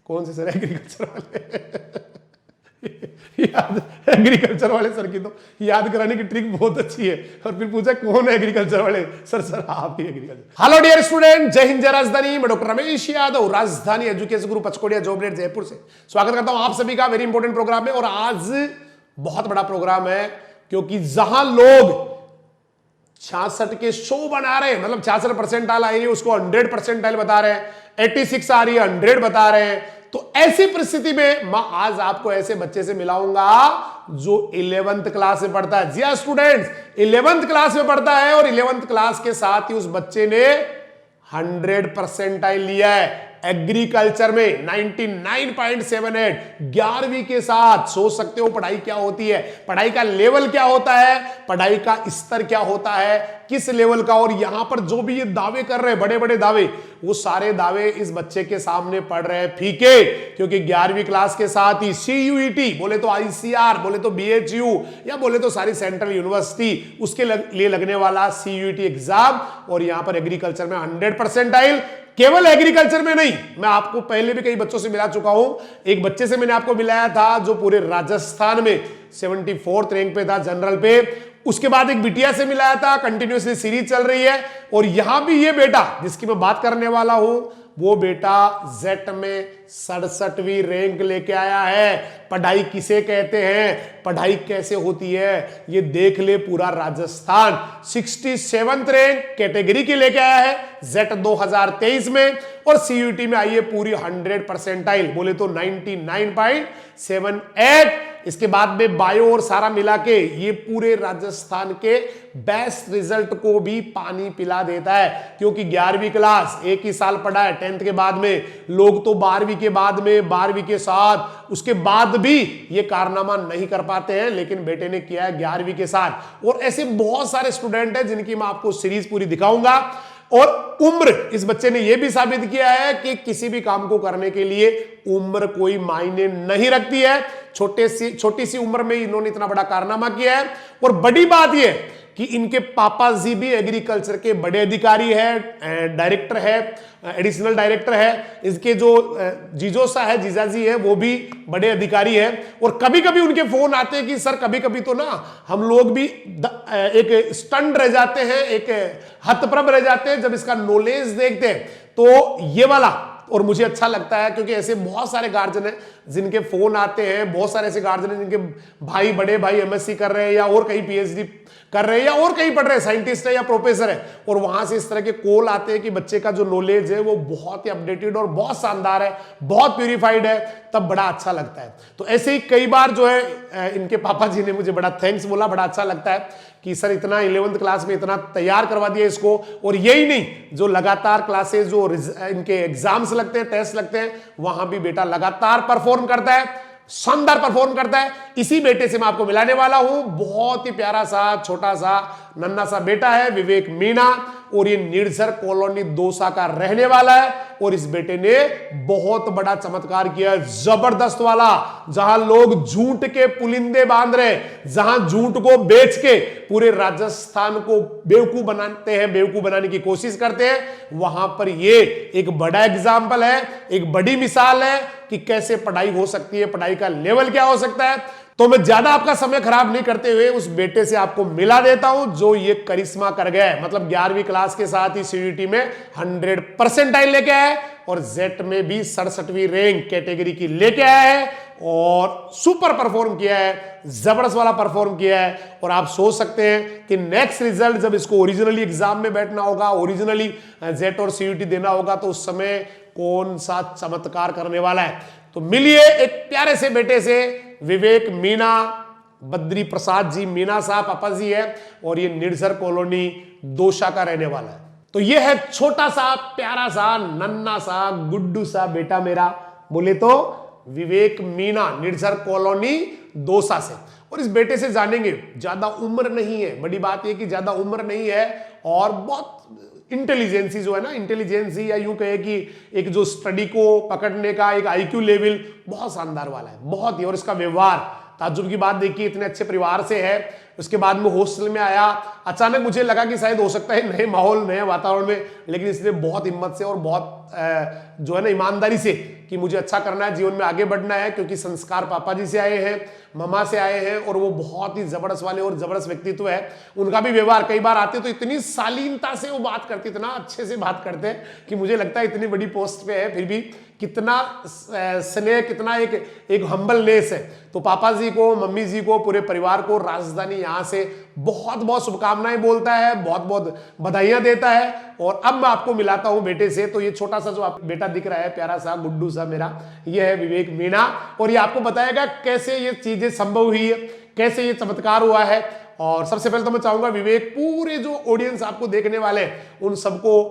कौन से sir? Agriculture वाले। याद, एग्रीकल्चर वाले सर की तो याद कराने की ट्रिक बहुत अच्छी है। और फिर पूछा कौन है एग्रीकल्चर वाले? सर आप ही एग्रीकल्चर। हेलो डियर स्टूडेंट, जय हिंद जय राजधानी। मैं डॉक्टर रमेश यादव, राजधानी एजुकेशन ग्रुप पचकोड़िया जॉबलेट जयपुर से स्वागत करता हूं आप सभी का वेरी इंपॉर्टेंट प्रोग्राम में। और आज बहुत बड़ा प्रोग्राम है, क्योंकि जहां लोग 66 के शो बना रहे हैं, मतलब 66 परसेंटाइल आई है उसको 100 परसेंटाइल बता रहे हैं, 86 आ रही है 100 बता रहे हैं। तो ऐसी परिस्थिति में मैं आज आपको ऐसे बच्चे से मिलाऊंगा जो 11th क्लास में पढ़ता है। जी हां स्टूडेंट्स, 11th क्लास में पढ़ता है और 11th क्लास के साथ ही उस बच्चे ने 100 परसेंटाइल लिया है एग्रीकल्चर में, 99.78। 11वीं के साथ सोच सकते हो पढ़ाई क्या होती है, पढ़ाई का लेवल क्या होता है, पढ़ाई का स्तर क्या होता है, किस लेवल का। और यहां पर जो भी ये दावे कर रहे हैं, बड़े बड़े दावे, वो सारे दावे इस बच्चे के सामने पड़ रहे हैं फीके। क्योंकि 11वीं क्लास के साथ ही CUET, बोले तो ICR, बोले तो BHU, या बोले तो सारी सेंट्रल यूनिवर्सिटी, उसके लिए लगने वाला CUET एग्जाम। और यहां पर एग्रीकल्चर में 100 परसेंटाइल। केवल एग्रीकल्चर में नहीं, मैं आपको पहले भी कई बच्चों से मिला चुका हूं। एक बच्चे से मैंने आपको मिलाया था जो पूरे राजस्थान में 74th रैंक पे था जनरल पे। उसके बाद एक बिटिया से मिलाया था, कंटिन्यूसली सीरीज चल रही है। और यहां भी ये बेटा जिसकी मैं बात करने वाला हूं, वो बेटा जेट में 67वीं रैंक लेके आया है। पढ़ाई किसे कहते हैं, पढ़ाई कैसे होती है, ये देख ले पूरा राजस्थान। 67th रैंक कैटेगरी की लेके आया है जेट 2023 में। और CUET में आई है पूरी 100 परसेंटाइल, बोले तो 99.78। इसके बाद में बायो और सारा मिला के ये पूरे राजस्थान के बेस्ट रिजल्ट को भी पानी पिला देता है। क्योंकि 11वीं क्लास एक ही साल पढ़ा है 10th के बाद में, लोग तो 12वीं के बाद में, 12वीं के साथ, उसके बाद भी ये कारनामा नहीं कर पाते हैं, लेकिन बेटे ने किया है 11वीं के साथ। और ऐसे बहुत सारे स्टूडेंट हैं जिनकी मैं आपको सीरीज पूरी दिखाऊंगा। और उम्र, इस बच्चे ने यह भी साबित किया है कि किसी भी काम को करने के लिए उम्र कोई मायने नहीं रखती है। छोटी सी उम्र में इन्होंने इतना बड़ा कारनामा किया है। और बड़ी बात यह कि इनके पापा जी भी एग्रीकल्चर के बड़े अधिकारी है, डायरेक्टर है, एडिशनल डायरेक्टर है। इसके जो जीजोसा है, जीजाजी है, वो भी बड़े अधिकारी है। और कभी कभी उनके फोन आते हैं कि सर कभी कभी तो ना हम लोग भी एक स्टंट रह जाते हैं, एक हतप्रभ रह जाते हैं जब इसका नॉलेज देखते हैं। तो ये वाला, और मुझे अच्छा लगता है क्योंकि ऐसे बहुत सारे गार्जियन हैं जिनके फोन आते हैं, बहुत सारे ऐसे गार्जियन हैं जिनके भाई, बड़े भाई MSc कर रहे हैं या और कहीं PhD कर रहे हैं या और कहीं पढ़ रहे हैं, साइंटिस्ट है या प्रोफेसर है। और वहां से इस तरह के कॉल आते हैं कि बच्चे का जो नॉलेज है वो बहुत ही अपडेटेड और बहुत शानदार है, बहुत प्यूरिफाइड है, तब बड़ा अच्छा लगता है। तो ऐसे ही कई बार जो है इनके पापा जी ने मुझे बड़ा थैंक्स बोला, बड़ा अच्छा लगता है कि सर इतना 11th क्लास में इतना तैयार करवा दिया इसको। और यही नहीं, जो लगातार क्लासेस, जो इनके एग्जाम्स लगते हैं, टेस्ट लगते हैं, वहां भी बेटा लगातार परफॉर्म करता है, शानदार परफॉर्म करता है। इसी बेटे से मैं आपको मिलाने वाला हूं। बहुत ही प्यारा सा, छोटा सा, नन्हा सा बेटा है, विवेक मीणा। और ये निर्झर कॉलोनी दौसा का रहने वाला है। और इस बेटे ने बहुत बड़ा चमत्कार किया, जबरदस्त वाला। जहां लोग झूठ के पुलिंदे बांध रहे, जहां झूठ को बेच के पूरे राजस्थान को बेवकूफ बनाते हैं, बेवकूफ बनाने की कोशिश करते हैं, वहां पर ये एक बड़ा एग्जाम्पल है, एक बड़ी मिसाल है कि कैसे पढ़ाई हो सकती है, पढ़ाई का लेवल क्या हो सकता है। तो मैं ज्यादा आपका समय खराब नहीं करते हुए उस बेटे से आपको मिला देता हूं जो ये करिश्मा कर गया है। मतलब 11वीं क्लास के साथ ही CUET में 100 परसेंटाइल लेके आया है और जेट में भी 67वीं रैंक कैटेगरी की लेके आया है और सुपर परफॉर्म किया है, जबरदस्त वाला परफॉर्म किया है। और आप सोच सकते हैं कि नेक्स्ट रिजल्ट जब इसको ओरिजिनली एग्जाम में बैठना होगा, ओरिजिनली जेट और CUET देना होगा, तो उस समय कौन सा चमत्कार करने वाला है। तो मिलिए एक प्यारे से बेटे से, विवेक मीणा, बद्री प्रसाद जी मीणा साहब पापा जी है, और ये निर्झर कॉलोनी दौसा का रहने वाला है। तो ये है छोटा सा, प्यारा सा, नन्ना सा, गुड्डू सा बेटा मेरा, बोले तो विवेक मीणा, निर्झर कॉलोनी दौसा से। और इस बेटे से जानेंगे, ज्यादा उम्र नहीं है, बड़ी बात यह कि ज्यादा उम्र नहीं है, और बहुत इंटेलिजेंसी जो है ना, इंटेलिजेंसी या यूं कहे कि एक जो स्टडी को पकड़ने का एक IQ लेवल बहुत शानदार वाला है, बहुत ही। और इसका व्यवहार, ताज्जुब की बात देखिए, इतने अच्छे परिवार से है, उसके बाद में हॉस्टल में आया। अचानक मुझे लगा कि शायद हो सकता है नए माहौल नए वातावरण में, लेकिन इसने बहुत हिम्मत से और बहुत जो है ना ईमानदारी से कि मुझे अच्छा करना है, जीवन में आगे बढ़ना है, क्योंकि संस्कार पापा जी से आए हैं, मम्मा से आए हैं, और वो बहुत ही जबरदस्त वाले और जबरदस्त व्यक्तित्व है। उनका भी व्यवहार, कई बार आते तो इतनी शालीनता से वो बात करते, इतना अच्छे से बात करते हैं कि मुझे लगता है इतनी बड़ी पोस्ट पे है फिर भी कितना स्नेह, कितना एक हम्बलनेस है। तो पापा जी को, मम्मी जी को, पूरे परिवार को राजधानी यहाँ से बहुत बहुत शुभकामनाएं बोलता है, बहुत बहुत बधाइयां देता है। और अब मैं आपको मिलाता हूं बेटे से। तो ये छोटा सा जो आप बेटा दिख रहा है, प्यारा सा गुड्डू सा मेरा, ये है विवेक मीणा, और ये आपको बताएगा कैसे ये चीजें संभव हुई है, कैसे ये चमत्कार हुआ है। और सबसे पहले तो मैं चाहूंगा विवेक पूरे जो ऑडियंस आपको देखने वाले हैं उन सबको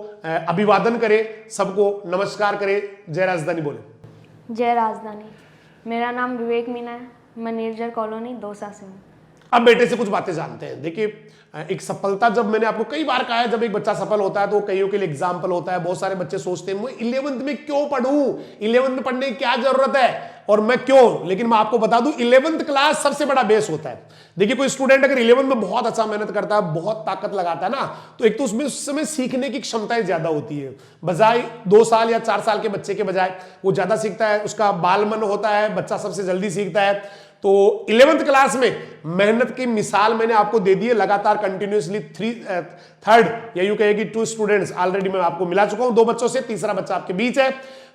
अभिवादन करे, सबको नमस्कार करे, जय राजधानी बोले। जय राजधानी। मेरा नाम विवेक मीणा है, मैं निर्जर कॉलोनी दौसा से हूँ। अब बेटे से कुछ बातें जानते हैं। देखिए, एक सफलता, जब मैंने आपको कई बार कहा है, जब एक बच्चा सफल होता है तो कईयों के लिए एग्जाम्पल होता है। बहुत सारे बच्चे सोचते हैं मैं 11th में क्यों पढ़ूं, 11th में पढ़ने की क्या जरूरत है और मैं क्यों, लेकिन मैं आपको बता दूं 11th क्लास सबसे बड़ा बेस होता है। देखिए, कोई स्टूडेंट अगर 11th में बहुत अच्छा मेहनत करता है, बहुत ताकत लगाता है ना, तो एक तो उसमें उस समय सीखने की क्षमताएं ज्यादा होती है, बजाय 2 साल या 4 साल के बच्चे के बजाय वो ज्यादा सीखता है, उसका बाल मन होता है, बच्चा सबसे जल्दी सीखता है। तो 11th क्लास में मेहनत की मिसाल मैंने आपको दे दी है, लगातार कंटिन्यूसली थर्ड या यूं कहें कि 2 स्टूडेंट्स ऑलरेडी मैं आपको मिला चुका हूं, 2 बच्चों से, तीसरा बच्चा आपके बीच है।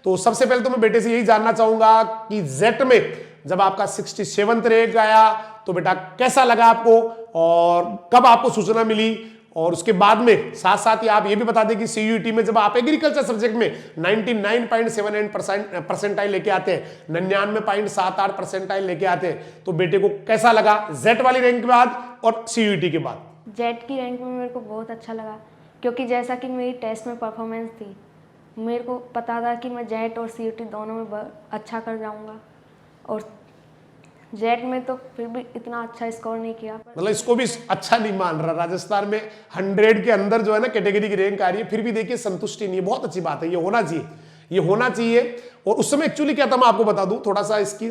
तो सबसे पहले तो मैं बेटे से यही जानना चाहूंगा कि जेट में जब आपका 67th रैंक आया तो बेटा कैसा लगा आपको, और कब आपको सूचना मिली, और उसके बाद में साथ साथ ही आप ये भी बता दें कि सीयूईटी में जब आप एग्रीकल्चर सब्जेक्ट में 99.78 परसेंटाइल लेके आते हैं, 99.78 परसेंटाइल लेके आते हैं, तो बेटे को कैसा लगा जेट वाली रैंक के बाद और सीयूईटी के बाद? जेट की रैंक में मेरे को बहुत अच्छा लगा, क्योंकि जैसा कि मेरी टेस्ट में परफॉर्मेंस थी, मेरे को पता था कि मैं जेट और सीयूईटी दोनों में अच्छा कर जाऊंगा, और जेट में तो फिर भी इतना अच्छा स्कोर नहीं किया। मतलब इसको भी अच्छा नहीं मान रहा। राजस्थान में 100 के अंदर जो है ना कैटेगरी की रैंक आ रही है, फिर भी देखिए संतुष्टि नहीं है। बहुत अच्छी बात है, ये होना चाहिए, ये होना चाहिए। और उस समय एक्चुअली क्या था मैं आपको बता दूं, थोड़ा सा इसकी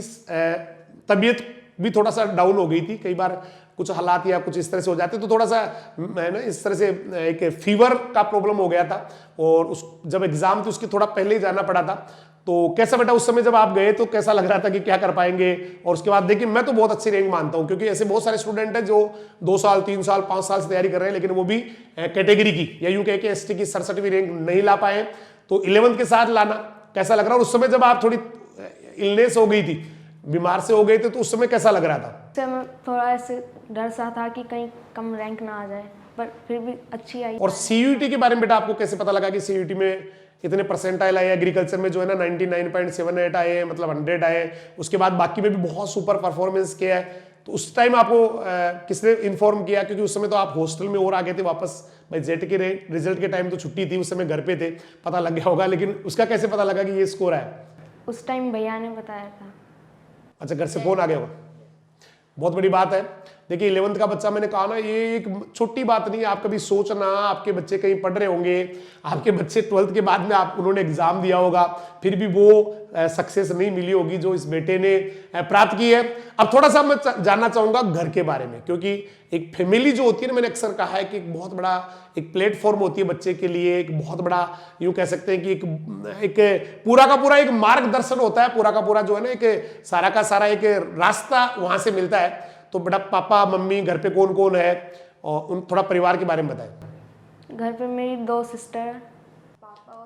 तबीयत भी थोड़ा सा डाउन हो गई थी, कई बार कुछ हालात या कुछ इस तरह से हो जाते तो थोड़ा सा है ना इस तरह से एक फीवर का प्रॉब्लम हो गया था, और उस जब एग्जाम थी उसके थोड़ा पहले ही जाना पड़ा था। तो कैसा बेटा उस समय जब आप गए तो कैसा लग रहा था कि क्या कर पाएंगे? और उसके बाद देखिए, मैं तो बहुत अच्छी रैंक मानता हूं, क्योंकि ऐसे बहुत सारे स्टूडेंट हैं जो 2 साल 3 साल 5 साल से तैयारी कर रहे हैं, लेकिन वो भी कैटेगरी की या यूं कह के एसटी की 67वीं रैंक नहीं ला पाए। तो 11th के साथ लाना कैसा लग रहा है? और उस समय जब आप थोड़ी इलनेस हो गई थी, बीमार से हो गए थे, तो उस समय कैसा लग रहा था? उस समय थोड़ा ऐसे डर सा था कि कहीं कम रैंक ना आ जाए, पर फिर भी अच्छी आई। और सीयूईटी के बारे में बेटा आपको कैसे पता लगा कि सीयूईटी में इतने परसेंटाइल आए? एग्रीकल्चर में जो है ना 99.78 आए, मतलब 100 आए, उसके बाद बाकी में भी बहुत सुपर परफॉर्मेंस किया है। तो उस टाइम आपको किसने इन्फॉर्म किया? क्योंकि उस समय तो आप हॉस्टल में और आ गए थे वापस, भाई जेट के रिजल्ट के टाइम तो छुट्टी थी, उस समय घर पे थे, पता लग गया होगा, लेकिन उसका कैसे पता लगा कि ये स्कोर है? उस टाइम भैया ने बताया था। अच्छा, घर से फोन आ गया होगा, बहुत बड़ी बात है। देखिए 11th का बच्चा, मैंने कहा ना, ये एक छोटी बात नहीं है। आप कभी सोचना, आपके बच्चे कहीं पढ़ रहे होंगे, आपके बच्चे 12th के बाद में उन्होंने एग्जाम दिया होगा, फिर भी वो सक्सेस नहीं मिली होगी जो इस बेटे ने प्राप्त की है। अब थोड़ा सा मैं जानना चाहूंगा घर के बारे में, क्योंकि एक फैमिली जो होती है ना, मैंने अक्सर कहा है कि एक बहुत बड़ा एक प्लेटफॉर्म होती है बच्चे के लिए, एक बहुत बड़ा यूं कह सकते हैं कि एक पूरा का पूरा एक मार्गदर्शन होता है, पूरा का पूरा जो है ना एक सारा का सारा एक रास्ता वहां से मिलता है। तो बेटा पापा मम्मी घर पे कौन कौन है, और उन थोड़ा परिवार के बारे में बताएं। घर पे मेरी 2 सिस्टर है।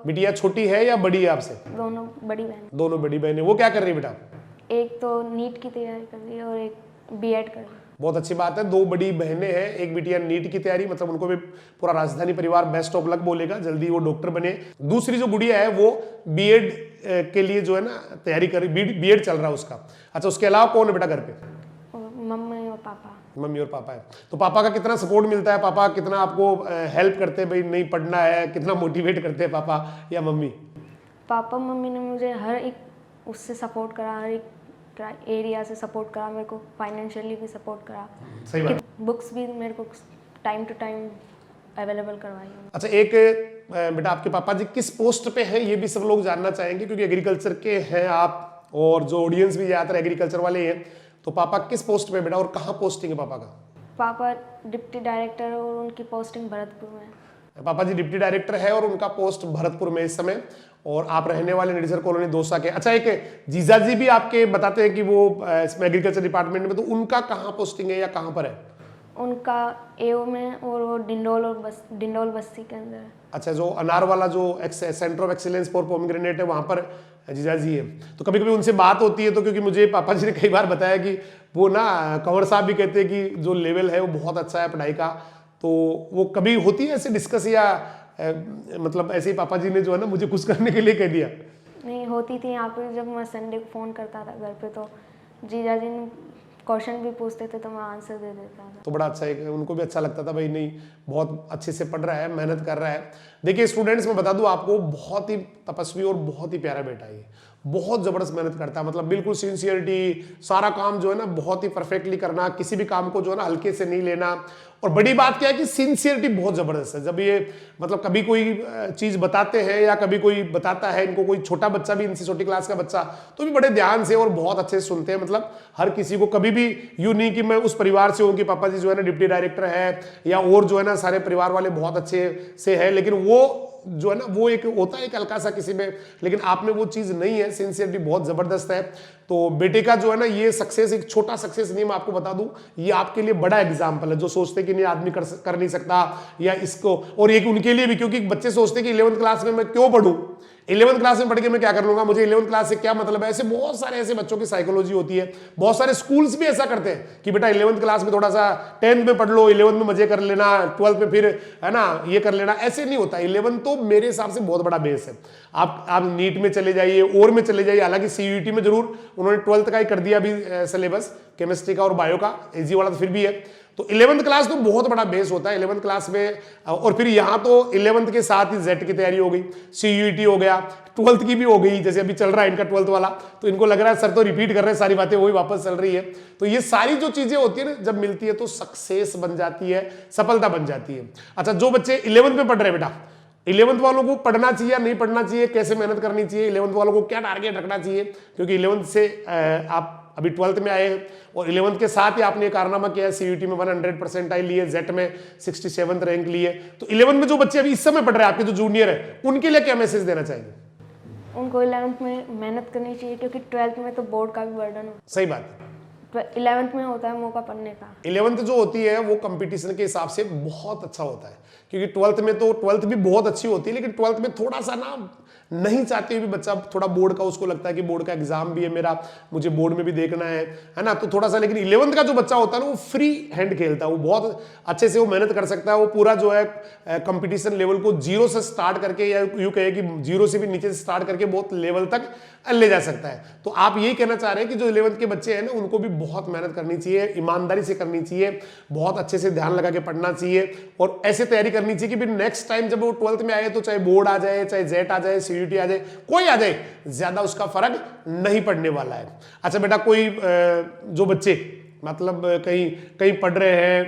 बिटिया छोटी है या बड़ी है आपसे? दोनों बड़ी बहन। दोनों बड़ी बहन है। वो क्या कर रही है बेटा? एक तो नीट की तैयारी कर रही है और एक बीएड कर रही है। बहुत अच्छी बात है, 2 बड़ी बहनें हैं, एक बिटिया नीट की तैयारी, मतलब उनको भी पूरा राजधानी परिवार बेस्ट ऑफ लक बोलेगा, जल्दी वो डॉक्टर बने। दूसरी जो गुड़िया है वो बीएड के लिए जो है ना तैयारी कर रही, बीएड चल रहा है उसका। अच्छा, उसके अलावा कौन है बेटा घर पे? मम्मी और पापा। मम्मी और पापा है। तो पापा का कितना सपोर्ट मिलता है? पापा कितना आपको हेल्प करते हैं, भाई नहीं पढ़ना है, कितना मोटिवेट करते हैं पापा या मम्मी? पापा मम्मी ने मुझे हर एक उससे सपोर्ट करा, हर एक एरिया से सपोर्ट करा, मेरे को फाइनेंशियली भी सपोर्ट करा। सही बात। बुक्स भी मेरे को टाइम टू टाइम अवेलेबल करवाई। अच्छा, एक बेटा आपके पापा जी किस पोस्ट पे हैं ये भी सब लोग जानना चाहेंगे, क्योंकि एग्रीकल्चर के हैं आप, और जो ऑडियंस भी ज़्यादातर एग्रीकल्चर वाले हैं। तो पापा किस पोस्ट पे बेटा, और कहाँ पोस्टिंग है पापा का? पापा डिप्टी डायरेक्टर और उनकी पोस्टिंग भरतपुर में है। पापा जी डिप्टी डायरेक्टर है और उनका पोस्ट भरतपुर में इस समय, और आप रहने वाले निडसर कॉलोनी दौसा के। अच्छा, एक जीजा जी भी आपके बताते हैं कि वो इसमें एग्रीकल्चर डिपार्टमेंट में, तो उनका कहाँ पोस्टिंग है या कहाँ पर है? उनका एओ में, और वो डिंडोल बस्ती के अंदर है। अच्छा, जो अनार वाला जो centre of excellence for pomegranate है वहां पर जीजा जी है। तो कभी कभी उनसे बात होती है, तो क्योंकि मुझे पापा जी ने कई बार बताया कि वो ना कंवर साहब भी कहते हैं कि जो लेवल है वो बहुत अच्छा है पढ़ाई का, तो वो कभी होती है ऐसे डिस्कस, या मतलब ऐसे ही पापा जी ने जो है ना मुझे खुश करने के लिए कह दिया? नहीं होती थी यहाँ पे, जब मैं संडे को फ़ोन करता था घर पे तो जीजा जी ने क्वेश्चन भी पूछते थे तो मैं आंसर दे देता था। तो बड़ा अच्छा है, उनको भी अच्छा लगता था भाई नहीं बहुत अच्छे से पढ़ रहा है, मेहनत कर रहा है। देखिए स्टूडेंट्स, मैं बता दूं आपको, बहुत ही तपस्वी और बहुत ही प्यारा बेटा है, बहुत जबरदस्त मेहनत करता है, मतलब बिल्कुल सिंसियरिटी, सारा काम जो है ना बहुत ही परफेक्टली करना, किसी भी काम को जो है ना हल्के से नहीं लेना। और बड़ी बात क्या है कि सिंसियरिटी बहुत जबरदस्त है। जब ये मतलब कभी कोई चीज बताते हैं या कभी कोई बताता है इनको, कोई छोटा बच्चा भी, इनसे छोटी क्लास का बच्चा, तो भी बड़े ध्यान से और बहुत अच्छे से सुनते हैं। मतलब हर किसी को कभी भी यूं नहीं कि मैं उस परिवार से हूं कि पापा जी जो है ना डिप्टी डायरेक्टर है या और जो है ना सारे परिवार वाले बहुत अच्छे से है, लेकिन वो जो है ना वो एक होता है एक हल्का सा किसी में, लेकिन आप में वो चीज नहीं है, सिंसियरिटी बहुत जबरदस्त है। तो बेटे का जो है ना ये सक्सेस एक छोटा सक्सेस नहीं, मैं आपको बता दूं, ये आपके लिए बड़ा एग्जाम्पल है। जो सोचते कि नहीं आदमी कर नहीं सकता या इसको, और एक उनके लिए भी, क्योंकि बच्चे सोचते कि 11th क्लास में मैं क्यों पढ़ूं, 11th क्लास में पढ़ के मैं क्या कर लूंगा, मुझे 11th क्लास से क्या मतलब है। ऐसे बहुत सारे ऐसे बच्चों की साइकोलॉजी होती है। बहुत सारे स्कूल्स भी ऐसा करते हैं कि बेटा 11th क्लास में थोड़ा सा 10th में पढ़ लो, 11th में मजे कर लेना, 12th में फिर है ना ये कर लेना। ऐसे नहीं होता। 11th तो मेरे हिसाब से बहुत बड़ा बेस है। आप नीट में चले जाइए और में चले जाइए, हालांकि सीयूईटी में जरूर उन्होंने 12th का ही कर दिया अभी सिलेबस, केमिस्ट्री का और बायो का, इजी वाला तो फिर भी है। तो 11th क्लास तो बहुत बड़ा बेस होता है 11th क्लास में। और फिर यहाँ तो 11th के साथ ही जेट की तैयारी हो गई, सीयूईटी हो गया, 12th की भी हो गई, जैसे अभी चल रहा है इनका 12th वाला, तो इनको लग रहा है सर तो रिपीट कर रहे हैं, सारी बातें वही वापस चल रही है। तो ये सारी जो चीजें होती है ना जब मिलती है तो सक्सेस बन जाती है, सफलता बन जाती है। अच्छा, जो बच्चे 11th में पढ़ रहे हैं बेटा, 11th वालों को पढ़ना चाहिए या नहीं पढ़ना चाहिए, कैसे मेहनत करनी चाहिए, 11th वालों को क्या टारगेट रखना चाहिए, क्योंकि 11th से आप अभी 12th में आए हैं और 11th के साथ ही आपने कारनामा किया, सीयूईटी में 100% लिए, जेट में 67th रैंक लिए। तो 11th में जो बच्चे अभी इस समय पढ़ रहे हैं, आपके जो जूनियर है, उनके लिए क्या मैसेज देना चाहेंगे? उनको 11th में मेहनत करनी चाहिए, क्योंकि 12th में तो बोर्ड का भी बर्डन हो। सही बात है। 11th में होता है मौका पढ़ने का। 11th जो होती है वो कंपटीशन के हिसाब से बहुत अच्छा होता है, क्योंकि 12th में तो 12th भी बहुत अच्छी होती है, लेकिन 12th में थोड़ा सा ना नहीं चाहते हुए भी बच्चा थोड़ा बोर्ड का, उसको लगता है कि बोर्ड का एग्जाम भी है मेरा, मुझे बोर्ड में भी देखना है ना, तो थोड़ा सा। लेकिन 11th का जो बच्चा होता है ना वो फ्री हैंड खेलता है, वो बहुत अच्छे से वो मेहनत कर सकता है। वो पूरा जो है कंपटीशन लेवल को जीरो से स्टार्ट करके, या यूं कहे कि जीरो से भी नीचे से स्टार्ट करके बहुत लेवल तक ले जा सकता है। तो आप यही कहना चाह रहे हैं कि जो 11th के बच्चे हैं ना उनको भी बहुत मेहनत करनी चाहिए, ईमानदारी से करनी चाहिए, बहुत अच्छे से ध्यान लगा के पढ़ना चाहिए और ऐसे तैयारी करनी चाहिए कि फिर नेक्स्ट टाइम जब वो 12th में आए तो चाहे बोर्ड आ जाए, चाहे जेट आ जाए, सीयूईटी आ जाए, कोई आ जाए, ज्यादा उसका फर्क नहीं पड़ने वाला है। अच्छा बेटा, कोई जो बच्चे मतलब कहीं कहीं पढ़ रहे हैं,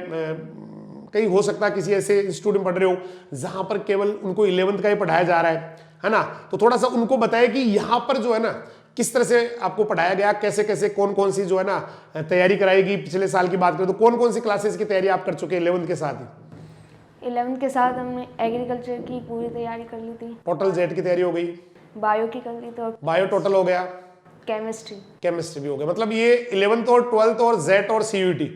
कहीं हो सकता है किसी ऐसे इंस्टीट्यूट में पढ़ रहे हो जहां पर केवल उनको 11th का ही पढ़ाया जा रहा है ना, तो थोड़ा सा उनको बताए कि यहां पर जो है ना किस तरह से आपको पढ़ाया गया, कैसे कैसे कौन कौन सी जो है ना तैयारी कराएगी। पिछले साल की बात करें तो कौन कौन सी क्लासेस की तैयारी आप कर चुके हैं 11th के साथ ही? 11th के साथ हमने एग्रीकल्चर की पूरी तैयारी कर ली थी, टोटल जेट की तैयारी हो गई, बायो की कर ली थी, और बायो टोटल हो गया, केमिस्ट्री भी हो गया। मतलब ये 11th और 12th और जेट और सीयूईटी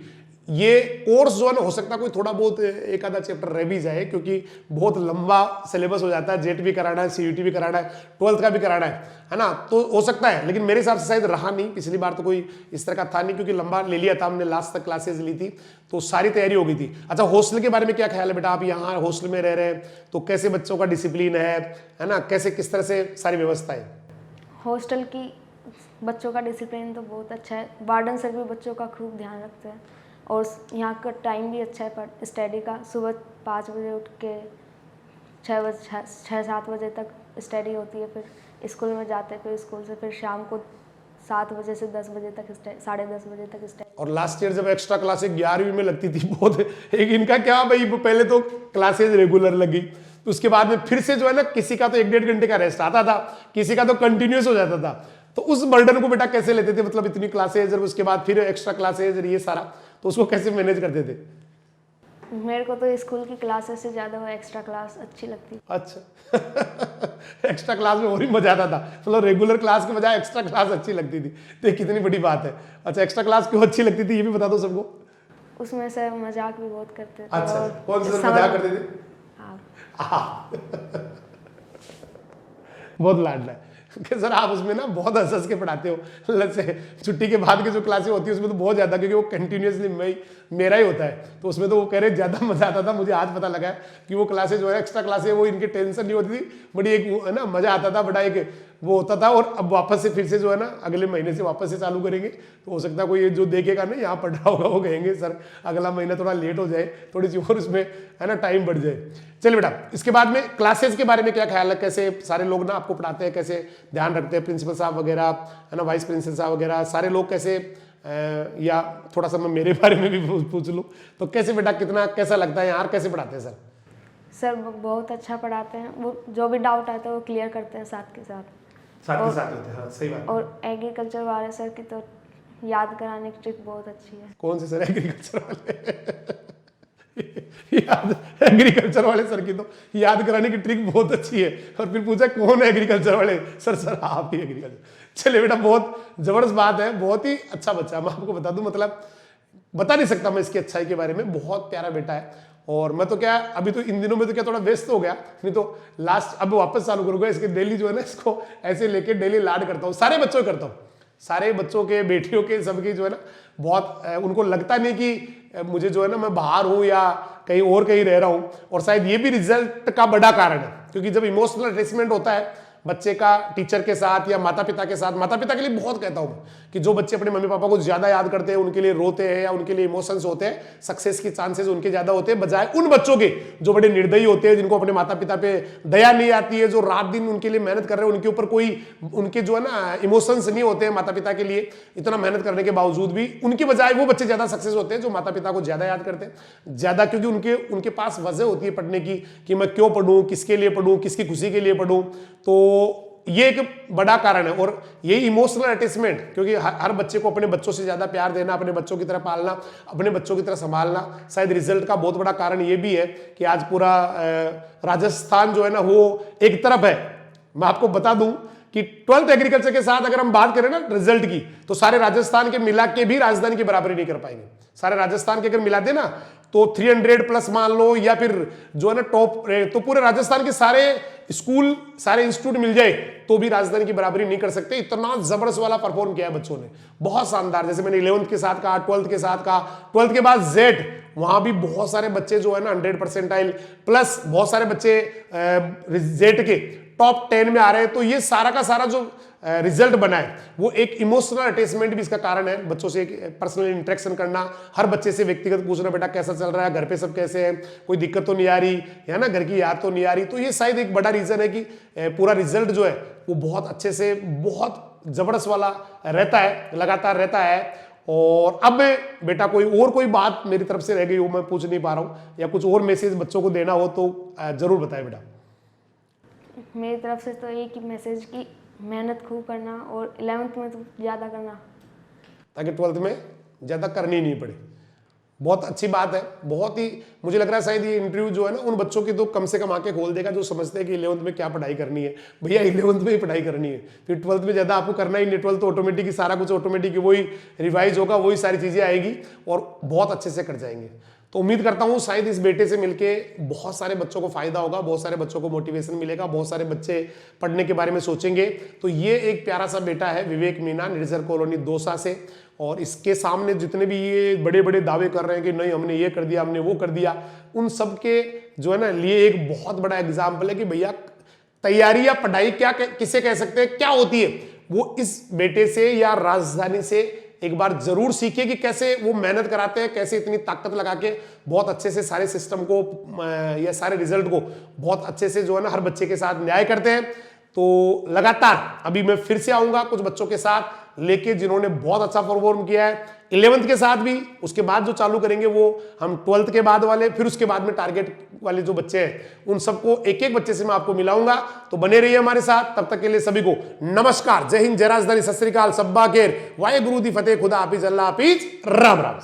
ये कोर्स जो है ना, हो सकता है कोई थोड़ा बहुत एक आधा चैप्टर रह भी जाए, क्योंकि बहुत लंबा सिलेबस हो जाता है, जेट भी कराना है, सीयूईटी भी कराना है, 12th का भी कराना है ना, तो हो सकता है। लेकिन मेरे हिसाब से शायद रहा नहीं, पिछली बार तो कोई इस तरह का था नहीं, क्योंकि लंबा ले लिया था हमने, लास्ट तक क्लासेस ली थी, तो सारी तैयारी हो गई थी। अच्छा, हॉस्टल के बारे में क्या ख्याल है बेटा? आप यहाँ हॉस्टल में रह रहे हैं तो कैसे बच्चों का डिसिप्लिन है ना, कैसे किस तरह से सारी व्यवस्था है? हॉस्टल की बच्चों का डिसिप्लिन तो बहुत अच्छा है, वार्डन सर भी बच्चों का खूब ध्यान रखते हैं, और यहाँ का टाइम भी अच्छा है पर स्टडी का। सुबह 5 बजे उठ के 6-7 बजे तक स्टडी होती है, फिर स्कूल में जाते हैं, फिर स्कूल से फिर शाम को 7 बजे से 10 बजे तक 10:30 बजे तक स्टडी। और लास्ट ईयर जब एक्स्ट्रा क्लासेस 11वीं में लगती थी बहुत, एक इनका क्या भाई, पहले तो क्लासेस रेगुलर लगी, तो उसके बाद में फिर से जो है ना किसी का तो 1-1.5 घंटे का रेस्ट आता था, किसी का तो कंटिन्यूस हो जाता था। तो उस बर्डन को बेटा कैसे लेते थे, मतलब इतनी क्लासेज और उसके बाद फिर एक्स्ट्रा क्लासेज ये सारा, तो उसको कैसे मैनेज करते थे? मेरे को तो स्कूल की क्लासेस से ज़्यादा वो एक्स्ट्रा क्लास अच्छी लगती। अच्छा एक्स्ट्रा क्लास में और ही मजा आता था, मतलब रेगुलर क्लास के बजाय एक्स्ट्रा क्लास अच्छी लगती थी, तो ये कितनी बड़ी बात है। अच्छा, एक्स्ट्रा क्लास क्यों अच्छी लगती थी ये भी बता दो सबको। उसमें सर मजाक भी बहुत करते थे। अच्छा, और कौन से मजाक करते थे? हाँ। बहुत लाडला है कि सर आप उसमें ना बहुत हंस के पढ़ाते हो, मतलब से छुट्टी के बाद की जो क्लासें होती है उसमें तो बहुत ज़्यादा, क्योंकि वो कंटिन्यूसली मेरा ही होता है, तो उसमें तो वो कह रहे ज़्यादा मजा आता था। मुझे आज पता लगा है कि वो क्लासेज जो है एक्स्ट्रा क्लासेज, वो इनकी टेंशन नहीं होती थी, बड़ी एक है ना मजा आता था, बड़ा एक वो होता था। और अब वापस से फिर से जो है ना अगले महीने से वापस से चालू करेंगे, तो हो सकता है कोई जो देखेगा ना यहाँ पढ़ रहा होगा वो कहेंगे सर अगला महीना थोड़ा लेट हो जाए, थोड़ी सी और उसमें है ना टाइम बढ़ जाए। चलिए बेटा, इसके बाद में क्लासेस के बारे में क्या ख्याल है, कैसे सारे लोग ना आपको पढ़ाते हैं, कैसे ध्यान रखते हैं, प्रिंसिपल साहब वगैरह है ना, वाइस प्रिंसिपल साहब वगैरह सारे लोग कैसे, या थोड़ा सा मैं मेरे बारे में भी पूछ लूँ तो कैसे बेटा, कितना कैसा लगता है यार, कैसे पढ़ाते हैं सर? सर बहुत अच्छा पढ़ाते हैं, वो जो भी डाउट आता है वो क्लियर करते हैं साथ के साथ होते हैं। हाँ, सही बात। और एग्रीकल्चर वाले सर की तो याद कराने की ट्रिक बहुत अच्छी है। कौन से सर? एग्रीकल्चर वाले याद, एग्रीकल्चर वाले सर की तो याद कराने की ट्रिक बहुत अच्छी है। और फिर पूछा कौन है एग्रीकल्चर वाले सर? सर आप ही एग्रीकल्चर। चलिए बेटा, बहुत जबरदस्त बात है, बहुत ही अच्छा बच्चा, मैं आपको बता दूं, मतलब बता नहीं सकता मैं इसकी अच्छाई के बारे में, बहुत प्यारा बेटा है। और मैं तो क्या अभी तो इन दिनों में तो क्या थोड़ा व्यस्त हो गया, नहीं तो लास्ट अब वापस चालू करूंगा इसके डेली जो है ना, इसको ऐसे लेके डेली लाड करता हूँ, सारे बच्चों करता हूँ, सारे बच्चों के, बेटियों के, सबकी जो है ना बहुत उनको लगता नहीं कि मुझे जो है ना मैं बाहर हूँ या कहीं और कहीं रह रहा हूँ। और शायद ये भी रिजल्ट का बड़ा कारण है, क्योंकि जब इमोशनल अटैचमेंट होता है बच्चे का टीचर के साथ या माता पिता के साथ, माता पिता के लिए बहुत कहता हूं मैं कि जो बच्चे अपने मम्मी पापा को ज्यादा याद करते हैं, उनके लिए रोते हैं या उनके लिए इमोशंस होते हैं, सक्सेस के चांसेस उनके ज्यादा होते हैं, बजाय उन बच्चों के जो बड़े निर्दयी होते हैं, जिनको अपने माता पिता पे दया नहीं आती है, जो रात दिन उनके लिए मेहनत कर रहे हैं, उनके ऊपर कोई उनके जो है ना इमोशंस नहीं होते हैं माता पिता के लिए, इतना मेहनत करने के बावजूद भी उनकी बजाय वो बच्चे ज्यादा सक्सेस होते हैं जो माता पिता को ज्यादा याद करते हैं ज्यादा, क्योंकि उनके पास वजह होती है पढ़ने की कि मैं क्यों पढ़ूं, किसके लिए पढ़ूं, किसकी खुशी के लिए पढ़ूं। तो ये एक बड़ा कारण है। और ये इमोशनल अटैचमेंट, क्योंकि हर बच्चे को अपने बच्चों से ज्यादा प्यार देना, अपने बच्चों की तरह पालना, अपने बच्चों की तरह संभालना, शायद रिजल्ट का बहुत बड़ा कारण ये भी है कि आज पूरा राजस्थान जो है ना वो एक तरफ है। मैं आपको बता दूं कि 12th एग्रीकल्चर के साथ अगर हम बात करें ना रिजल्ट की, तो सारे राजस्थान के मिला के भी राजधानी की बराबरी नहीं कर पाएंगे। सारे राजस्थान के अगर मिला दे ना तो 300 प्लस मान लो, या फिर जो है ना टॉप, तो पूरे राजस्थान के सारे स्कूल, सारे इंस्टीट्यूट मिल जाए तो भी राजधानी की बराबरी नहीं कर सकते। इतना जबरदस्त वाला परफॉर्म किया है बच्चों ने, बहुत शानदार। जैसे मैंने 11th के साथ कहा, 12th के साथ कहा, 12th के बाद जेड, वहां भी बहुत सारे बच्चे जो है ना 100% प्लस, बहुत सारे बच्चे जेड के टॉप 10 में आ रहे हैं। तो ये सारा का सारा जो रिजल्ट बना है वो एक इमोशनल अटैचमेंट भी इसका कारण है। बच्चों से एक पर्सनल इंटरेक्शन करना, हर बच्चे से व्यक्तिगत पूछना, बेटा कैसा चल रहा है, घर पे सब कैसे हैं, कोई दिक्कत तो नहीं आ रही है ना, घर की याद तो नहीं आ रही। तो ये शायद एक बड़ा रीजन है कि पूरा रिजल्ट जो है वो बहुत अच्छे से, बहुत जबरदस्त वाला रहता है, लगातार रहता है। और अब बेटा कोई बात मेरी तरफ से रह गई हो, मैं पूछ नहीं पा रहा हूं, या कुछ और मैसेज बच्चों को देना हो तो जरूर बताएं बेटा। मेरी तरफ से तो एक ही मैसेज की मेहनत खूब करना और 11th में तो ज़्यादा करना, ताकि 12th में ज़्यादा करनी नहीं पड़े। बहुत अच्छी बात है, बहुत ही मुझे लग रहा है शायद ये इंटरव्यू जो है ना उन बच्चों की तो कम से कम आंखें खोल देगा जो समझते हैं कि 11th में क्या पढ़ाई करनी है। भैया 11th में ही पढ़ाई करनी है, फिर 12th में ज़्यादा आपको करना ही नहीं। 12th तो ऑटोमेटिक ही सारा कुछ ऑटोमेटिक वही रिवाइज होगा, वही सारी चीज़ें आएगी और बहुत अच्छे से कर जाएंगे। तो उम्मीद करता हूँ शायद इस बेटे से मिलके बहुत सारे बच्चों को फायदा होगा, बहुत सारे बच्चों को मोटिवेशन मिलेगा, बहुत सारे बच्चे पढ़ने के बारे में सोचेंगे। तो ये एक प्यारा सा बेटा है विवेक मीना, निर्जर कॉलोनी दौसा से। और इसके सामने जितने भी ये बड़े बड़े दावे कर रहे हैं कि नहीं हमने ये कर दिया, हमने वो कर दिया, उन सब के जो है ना लिए एक बहुत बड़ा एग्जाम्पल है कि भैया तैयारी या पढ़ाई क्या किसे कह सकते हैं, क्या होती है, वो इस बेटे से या राजधानी से एक बार जरूर सीखिए कि कैसे वो मेहनत कराते हैं, कैसे इतनी ताकत लगा के बहुत अच्छे से सारे सिस्टम को या सारे रिजल्ट को बहुत अच्छे से जो है ना हर बच्चे के साथ न्याय करते हैं। तो लगातार अभी मैं फिर से आऊंगा कुछ बच्चों के साथ लेके जिन्होंने बहुत अच्छा परफॉर्म किया है 11th के साथ भी। उसके बाद जो चालू करेंगे वो हम 12th के बाद वाले, फिर उसके बाद में टारगेट वाले जो बच्चे हैं उन सबको एक एक बच्चे से मैं आपको मिलाऊंगा। तो बने रहिए हमारे साथ, तब तक के लिए सभी को नमस्कार, जय हिंद, जय राजधानी, सत श्री अकाल, सब्बा केर, वाहे गुरु दी फतेह, खुदा हाफिज, अल्लाह हाफिज, राम राम।